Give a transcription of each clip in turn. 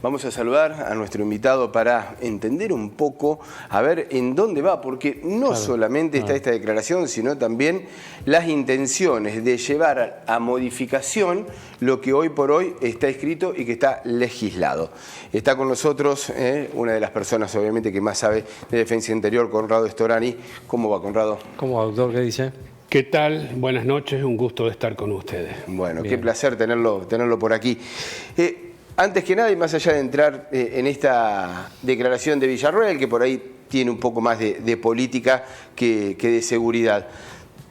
Vamos a saludar a nuestro invitado para entender un poco, a ver en dónde va, porque no solamente está esta declaración, sino también las intenciones de llevar a modificación lo que hoy por hoy está escrito y que está legislado. Está con nosotros una de las personas, obviamente, que más sabe de defensa interior, Conrado Storani. ¿Cómo va, Conrado? ¿Cómo va, doctor? ¿Qué dice? ¿Qué tal? Buenas noches, un gusto de estar con ustedes. Bueno, bien. Qué placer tenerlo por aquí. Antes que nada, y más allá de entrar en esta declaración de Villarroel, que por ahí tiene un poco más de política que de seguridad,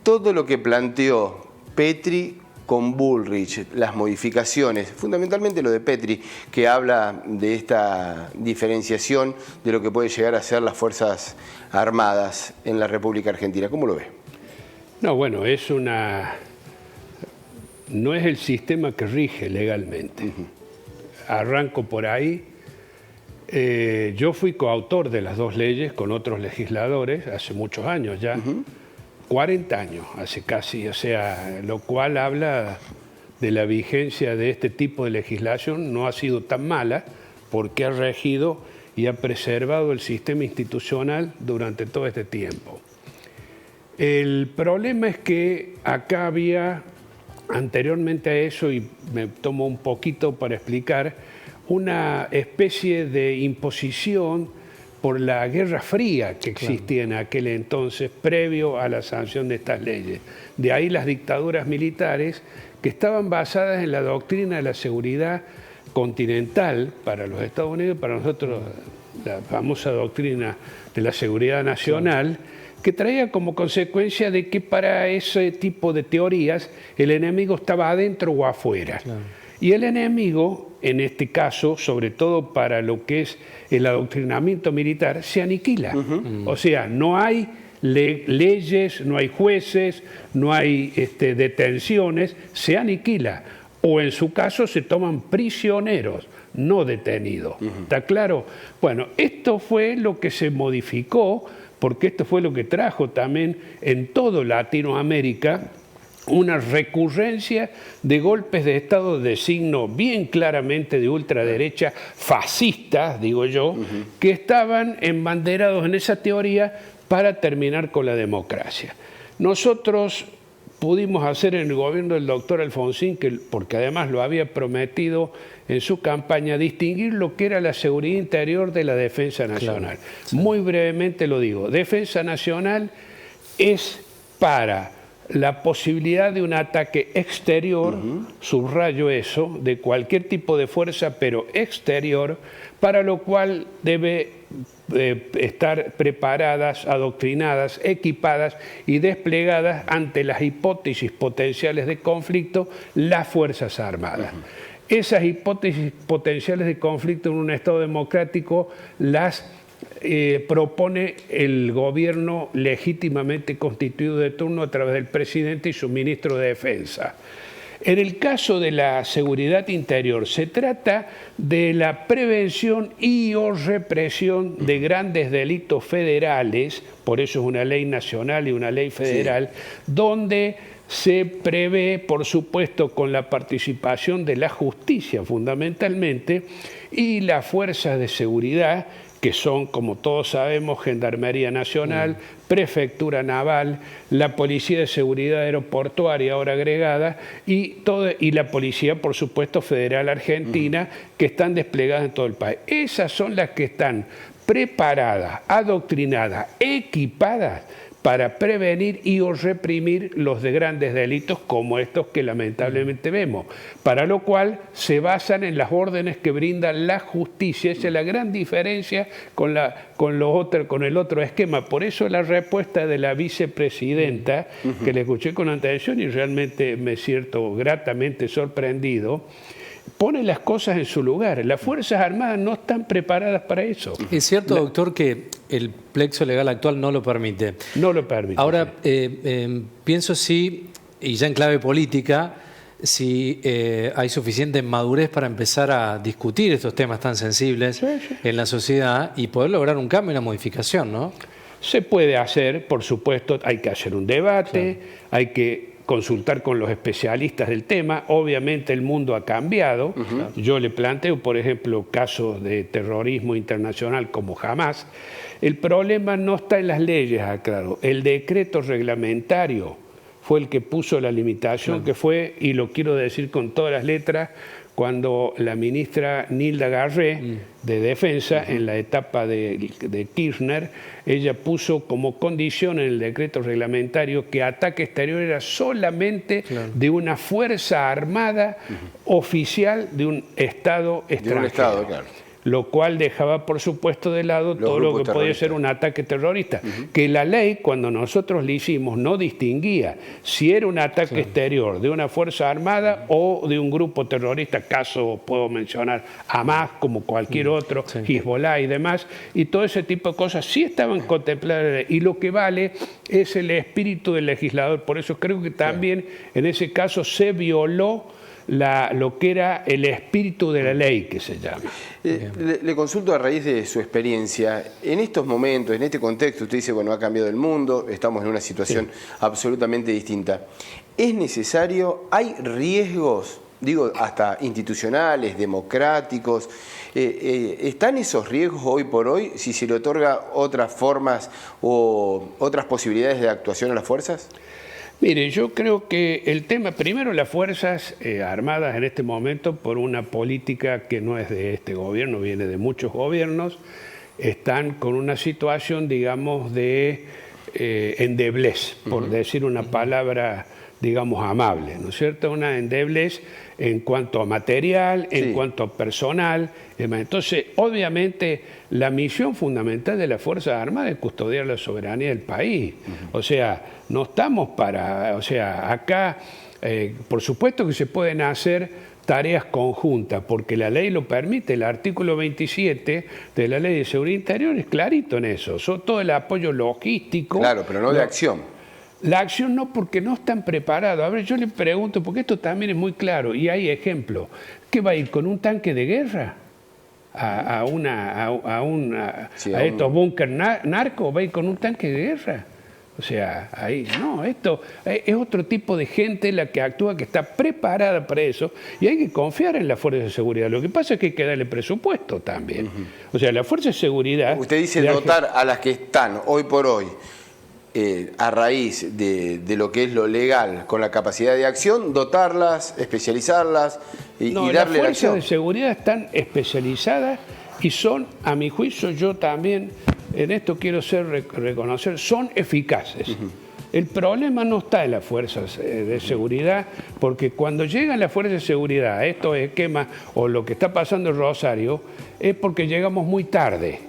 todo lo que planteó Petri con Bullrich, las modificaciones, fundamentalmente lo de Petri, que habla de esta diferenciación de lo que puede llegar a ser las Fuerzas Armadas en la República Argentina, ¿cómo lo ve? No, bueno, no es el sistema que rige legalmente. Arranco por ahí. Yo fui coautor de las dos leyes con otros legisladores hace muchos años ya, 40 años hace casi, o sea, lo cual habla de la vigencia de este tipo de legislación. No ha sido tan mala porque ha regido y ha preservado el sistema institucional durante todo este tiempo. El problema es que acá había, anteriormente a eso, y me tomo un poquito para explicar, una especie de imposición por la Guerra Fría que existía en aquel entonces, previo a la sanción de estas leyes. De ahí las dictaduras militares que estaban basadas en la doctrina de la seguridad continental para los Estados Unidos, para nosotros la famosa doctrina de la seguridad nacional, que traía como consecuencia de que para ese tipo de teorías el enemigo estaba adentro o afuera. Y el enemigo, en este caso, sobre todo para lo que es el adoctrinamiento militar, se aniquila. O sea, no hay leyes, no hay jueces, no hay detenciones, se aniquila. O en su caso se toman prisioneros, no detenidos. ¿Está claro? Bueno, esto fue lo que se modificó, porque esto fue lo que trajo también en todo Latinoamérica una recurrencia de golpes de Estado de signo bien claramente de ultraderecha, fascistas, digo yo, que estaban embanderados en esa teoría para terminar con la democracia. Nosotros pudimos hacer en el gobierno del doctor Alfonsín, porque además lo había prometido en su campaña, distinguir lo que era la seguridad interior de la defensa nacional. Muy brevemente lo digo, defensa nacional es para la posibilidad de un ataque exterior, subrayo eso, de cualquier tipo de fuerza, pero exterior, para lo cual debe estar preparadas, adoctrinadas, equipadas y desplegadas ante las hipótesis potenciales de conflicto las Fuerzas Armadas. Esas hipótesis potenciales de conflicto en un Estado democrático las propone el gobierno legítimamente constituido de turno a través del presidente y su ministro de Defensa. En el caso de la seguridad interior se trata de la prevención y o represión de grandes delitos federales, por eso es una ley nacional y una ley federal, donde se prevé, por supuesto, con la participación de la justicia fundamentalmente y las fuerzas de seguridad, que son, como todos sabemos, Gendarmería Nacional, Prefectura Naval, la Policía de Seguridad Aeroportuaria, ahora agregada, y la Policía, por supuesto, Federal Argentina, que están desplegadas en todo el país. Esas son las que están preparadas, adoctrinadas, equipadas para prevenir y o reprimir los de grandes delitos como estos que lamentablemente vemos, para lo cual se basan en las órdenes que brinda la justicia. Esa es la gran diferencia con el otro esquema. Por eso la respuesta de la vicepresidenta, que le escuché con atención y realmente me siento gratamente sorprendido, pone las cosas en su lugar. Las Fuerzas Armadas no están preparadas para eso. Es cierto, doctor, que el plexo legal actual no lo permite. No lo permite. Ahora, pienso si, y ya en clave política, si hay suficiente madurez para empezar a discutir estos temas tan sensibles en la sociedad y poder lograr un cambio y una modificación, ¿no? Se puede hacer, por supuesto, hay que hacer un debate, hay que consultar con los especialistas del tema. Obviamente el mundo ha cambiado. Yo le planteo, por ejemplo, casos de terrorismo internacional como Hamas. El problema no está en las leyes, aclaro. El decreto reglamentario fue el que puso la limitación, que fue, y lo quiero decir con todas las letras, cuando la ministra Nilda Garré, de Defensa, en la etapa de Kirchner, ella puso como condición en el decreto reglamentario que ataque exterior era solamente de una fuerza armada oficial de un Estado extranjero. De un Estado, claro. Lo cual dejaba, por supuesto, de lado todo lo que podía ser un ataque terrorista. Que la ley, cuando nosotros le hicimos, no distinguía si era un ataque exterior de una fuerza armada o de un grupo terrorista, caso puedo mencionar Hamas, como cualquier otro, Hezbollah y demás, y todo ese tipo de cosas sí estaban contempladas, y lo que vale es el espíritu del legislador. Por eso creo que también en ese caso se violó lo que era el espíritu de la ley, que se llama. Le consulto a raíz de su experiencia. En estos momentos, en este contexto, usted dice, bueno, ha cambiado el mundo, estamos en una situación absolutamente distinta. ¿Es necesario, hay riesgos, digo, hasta institucionales, democráticos? ¿Están esos riesgos hoy por hoy si se le otorga otras formas o otras posibilidades de actuación a las fuerzas? Mire, yo creo que el tema, primero las Fuerzas Armadas en este momento, por una política que no es de este gobierno, viene de muchos gobiernos, están con una situación, digamos, de endeblez, por decir una palabra, digamos, amable, ¿no es cierto? Una endeblez en cuanto a material, en cuanto a personal. Entonces, obviamente, la misión fundamental de las Fuerzas Armadas es custodiar la soberanía del país. O sea, no estamos para... O sea, acá, por supuesto que se pueden hacer tareas conjuntas, porque la ley lo permite. El artículo 27 de la Ley de Seguridad Interior es clarito en eso. Todo el apoyo logístico... Claro, pero no de acción. La acción no, porque no están preparados. A ver, yo le pregunto, porque esto también es muy claro, y hay ejemplos. ¿Qué va a ir con un tanque de guerra a estos búnker narcos? ¿Va a ir con un tanque de guerra? O sea, ahí no, esto es otro tipo de gente la que actúa, que está preparada para eso, y hay que confiar en las fuerzas de seguridad. Lo que pasa es que hay que darle presupuesto también. O sea, las fuerzas de seguridad... Usted dice dotar a las que están hoy por hoy, a raíz de lo que es lo legal, con la capacidad de acción, dotarlas, especializarlas y darle la acción. Las fuerzas de seguridad están especializadas y son, a mi juicio, yo también en esto quiero reconocer, son eficaces. El problema no está en las fuerzas de seguridad, porque cuando llegan las fuerzas de seguridad a estos esquemas o lo que está pasando en Rosario, es porque llegamos muy tarde.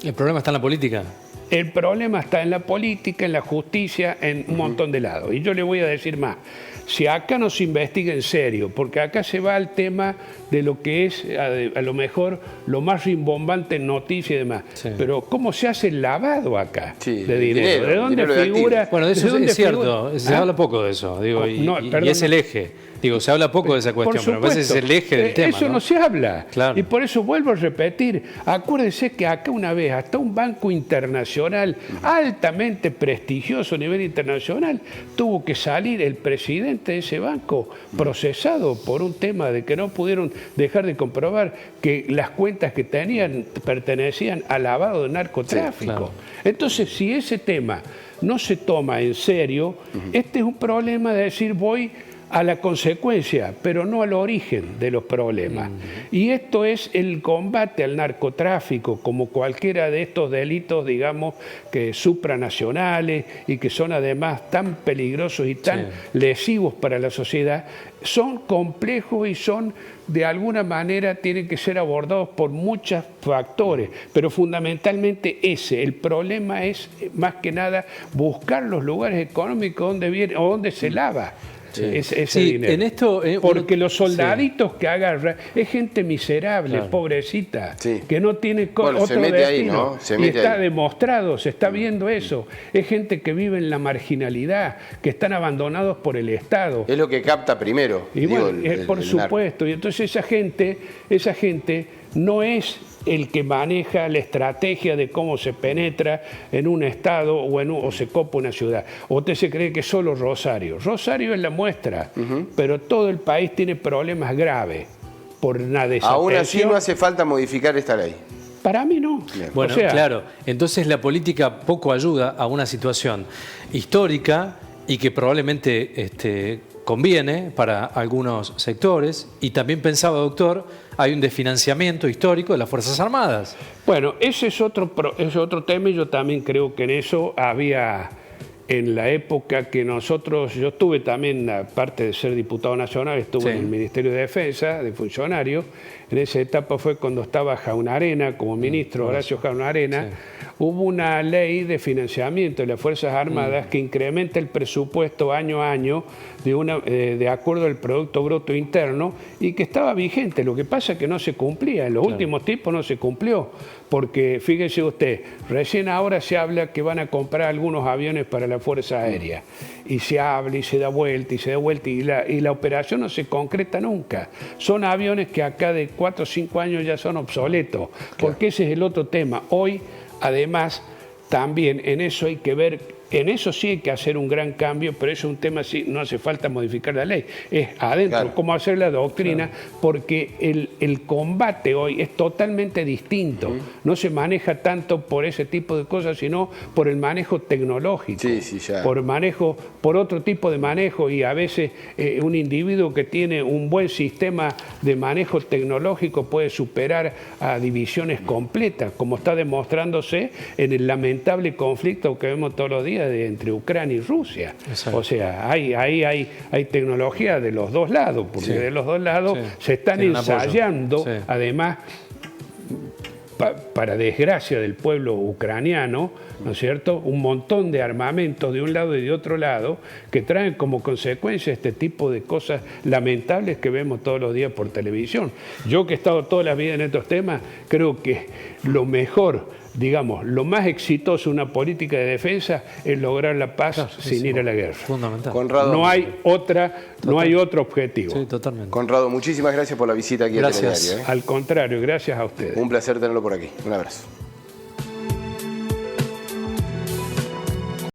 ¿El problema está en la política? El problema está en la política, en la justicia, en un montón de lados. Y yo le voy a decir más. Si acá no se investiga en serio, porque acá se va al tema de lo que es a lo mejor lo más rimbombante en noticias y demás. Pero ¿cómo se hace el lavado acá de dinero? ¿De dónde figura? Bueno, eso es cierto. Se habla poco de eso. Digo, y es el eje. Digo, se habla poco de esa cuestión, pero a veces es el eje del tema. Eso no se habla. Claro. Y por eso vuelvo a repetir. Acuérdense que acá una vez, hasta un banco internacional altamente prestigioso a nivel internacional, tuvo que salir el presidente de ese banco procesado por un tema de que no pudieron dejar de comprobar que las cuentas que tenían pertenecían al lavado de narcotráfico. Sí, claro. Entonces, si ese tema no se toma en serio, este es un problema de decir voy a la consecuencia, pero no al origen de los problemas. Y esto es el combate al narcotráfico, como cualquiera de estos delitos, digamos, que supranacionales y que son además tan peligrosos y tan lesivos para la sociedad, son complejos y son, de alguna manera, tienen que ser abordados por muchos factores, pero fundamentalmente ese. El problema es, más que nada, buscar los lugares económicos donde viene o donde se lava. Ese dinero. En esto, porque los soldaditos que agarran es gente miserable, pobrecita, que no tiene otro destino. Ahí, ¿no? Y está demostrado, se está viendo eso. Es gente que vive en la marginalidad, que están abandonados por el Estado. Es lo que capta primero. Y bueno, por supuesto. Y entonces esa gente no es el que maneja la estrategia de cómo se penetra en un estado o se copa una ciudad. ¿O usted se cree que es solo Rosario? Rosario es la muestra, pero todo el país tiene problemas graves por una desatención. Aún así no hace falta modificar esta ley. Para mí no. Bueno, claro, entonces la política poco ayuda a una situación histórica y que probablemente conviene para algunos sectores, y también pensaba, doctor, hay un desfinanciamiento histórico de las Fuerzas Armadas. Bueno, ese es otro tema, y yo también creo que en eso había, en la época que nosotros, yo estuve también, aparte de ser diputado nacional, estuve en el Ministerio de Defensa, de funcionario. En esa etapa fue cuando estaba Jaunarena como ministro, Horacio Jaunarena. Hubo una ley de financiamiento de las Fuerzas Armadas que incrementa el presupuesto año a año de acuerdo al Producto Bruto Interno, y que estaba vigente. Lo que pasa es que no se cumplía. En los últimos tiempos no se cumplió, porque fíjese usted, recién ahora se habla que van a comprar algunos aviones para la Fuerza Aérea. Y se habla y se da vuelta y se da vuelta, y la operación no se concreta nunca. Son aviones que acá de 4 o 5 años ya son obsoletos, porque ese es el otro tema. Hoy, además, también en eso hay que ver, en eso sí hay que hacer un gran cambio, pero eso es un tema, sí, no hace falta modificar la ley, es adentro, cómo hacer la doctrina, porque el combate hoy es totalmente distinto, no se maneja tanto por ese tipo de cosas, sino por el manejo tecnológico, por otro tipo de manejo, y a veces un individuo que tiene un buen sistema de manejo tecnológico puede superar a divisiones completas, como está demostrándose en el lamentable conflicto que vemos todos los días entre Ucrania y Rusia. Exacto. O sea, hay tecnología de los dos lados, porque de los dos lados se están ensayando, además, para desgracia del pueblo ucraniano, ¿no es cierto?, un montón de armamentos de un lado y de otro lado que traen como consecuencia este tipo de cosas lamentables que vemos todos los días por televisión. Yo, que he estado toda la vida en estos temas, creo que lo mejor, digamos, lo más exitoso de una política de defensa es lograr la paz sin ir a la guerra. Fundamental. Conrado, no hay otro objetivo. Sí, totalmente. Conrado, muchísimas gracias por la visita aquí al Telediario. Al contrario, gracias a ustedes. Un placer tenerlo por aquí. Un abrazo.